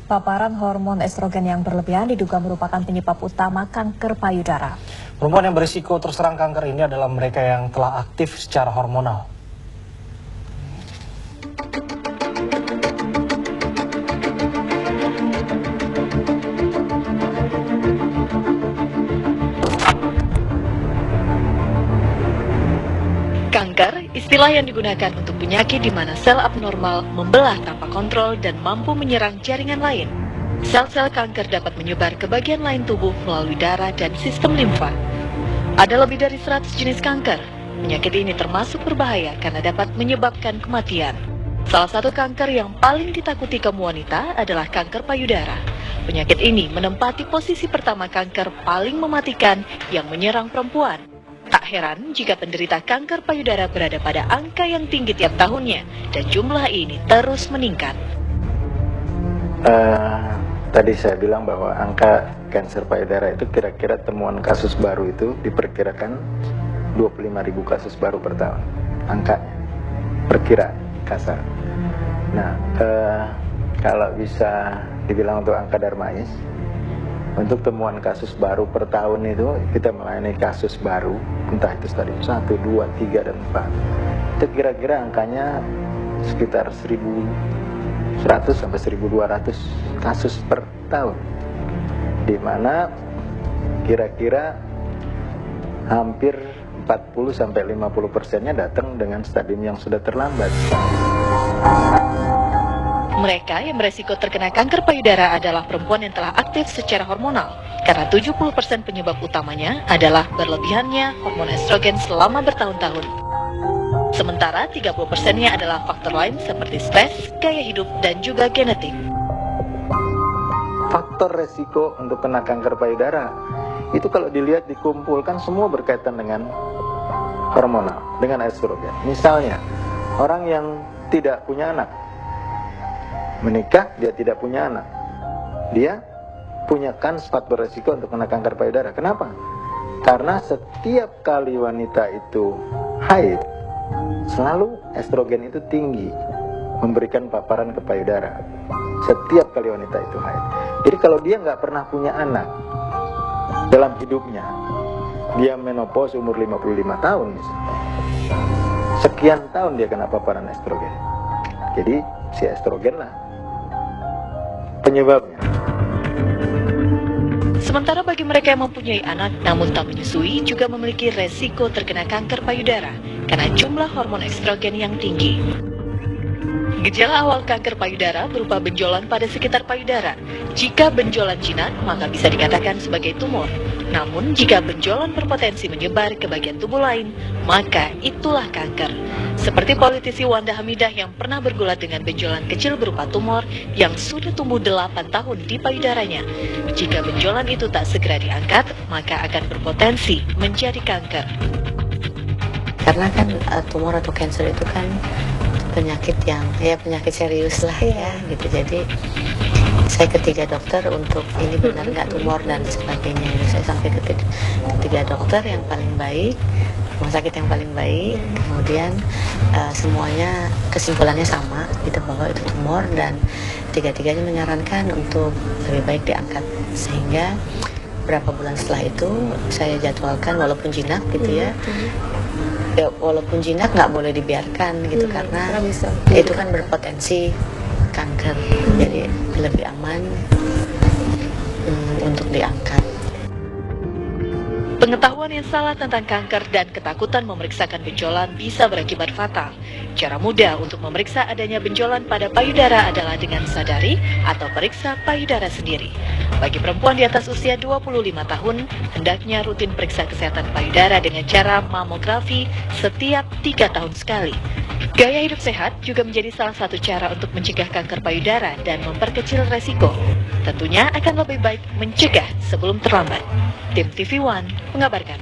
Paparan hormon estrogen yang berlebihan diduga merupakan penyebab utama kanker payudara. Perempuan yang berisiko terserang kanker ini adalah mereka yang telah aktif secara hormonal. Kanker, istilah yang digunakan untuk penyakit di mana sel abnormal membelah tanpa kontrol dan mampu menyerang jaringan lain. Sel-sel kanker dapat menyebar ke bagian lain tubuh melalui darah dan sistem limfa. Ada lebih dari 100 jenis kanker. Penyakit ini termasuk berbahaya karena dapat menyebabkan kematian. Salah satu kanker yang paling ditakuti kaum wanita adalah kanker payudara. Penyakit ini menempati posisi pertama kanker paling mematikan yang menyerang perempuan. Tak heran jika penderita kanker payudara berada pada angka yang tinggi tiap tahunnya dan jumlah ini terus meningkat. Tadi saya bilang bahwa angka kanker payudara itu kira-kira temuan kasus baru itu diperkirakan 25.000 kasus baru per tahun. Angkanya, perkiraan kasar. Nah, kalau bisa dibilang untuk angka darmais, untuk temuan kasus baru per tahun itu kita melayani kasus baru, entah itu stadium 1, 2, 3, dan 4. Itu kira-kira angkanya sekitar 1.100 sampai 1.200 kasus per tahun, di mana kira-kira hampir 40 sampai 50%-nya datang dengan stadium yang sudah terlambat. Mereka yang beresiko terkena kanker payudara adalah perempuan yang telah aktif secara hormonal, karena 70% penyebab utamanya adalah berlebihannya hormon estrogen selama bertahun-tahun. Sementara 30%-nya adalah faktor lain seperti stres, gaya hidup, dan juga genetik. Faktor resiko untuk kena kanker payudara itu kalau dilihat dikumpulkan semua berkaitan dengan hormonal, dengan estrogen. Misalnya, orang yang tidak punya anak, menikah, dia tidak punya anak, dia punya faktor resiko untuk kena kanker payudara. Kenapa? Karena setiap kali wanita itu haid, selalu estrogen itu tinggi, memberikan paparan ke payudara. Setiap kali wanita itu haid. Jadi kalau dia nggak pernah punya anak dalam hidupnya, dia menopause umur 55 tahun misalnya, sekian tahun dia kena paparan estrogen. Jadi si estrogen lah penyebabnya. Sementara bagi mereka yang mempunyai anak namun tak menyusui juga memiliki resiko terkena kanker payudara karena jumlah hormon estrogen yang tinggi. Gejala awal kanker payudara berupa benjolan pada sekitar payudara. Jika benjolan jinak, maka bisa dikatakan sebagai tumor. Namun, jika benjolan berpotensi menyebar ke bagian tubuh lain, maka itulah kanker. Seperti politisi Wanda Hamidah yang pernah bergulat dengan benjolan kecil berupa tumor yang sudah tumbuh 8 tahun di payudaranya. Jika benjolan itu tak segera diangkat, maka akan berpotensi menjadi kanker. Karena kan tumor atau kanker itu kan penyakit yang penyakit serius lah ya gitu. Jadi saya ketiga dokter untuk ini benar nggak tumor dan sebagainya. Saya sampai ke ketiga dokter yang paling baik, rumah sakit yang paling baik, kemudian semuanya kesimpulannya sama gitu bahwa itu tumor dan tiga-tiganya menyarankan untuk lebih baik diangkat. Sehingga berapa bulan setelah itu saya jadwalkan walaupun jinak gitu ya, walaupun jinak nggak boleh dibiarkan gitu karena itu kan berpotensi kanker, jadi lebih aman untuk diangkat. Pengetahuan yang salah tentang kanker dan ketakutan memeriksakan benjolan bisa berakibat fatal. Cara mudah untuk memeriksa adanya benjolan pada payudara adalah dengan sadari atau periksa payudara sendiri. Bagi perempuan di atas usia 25 tahun, hendaknya rutin periksa kesehatan payudara dengan cara mamografi setiap 3 tahun sekali. Gaya hidup sehat juga menjadi salah satu cara untuk mencegah kanker payudara dan memperkecil resiko. Tentunya akan lebih baik mencegah sebelum terlambat. Tim TV One mengabarkan.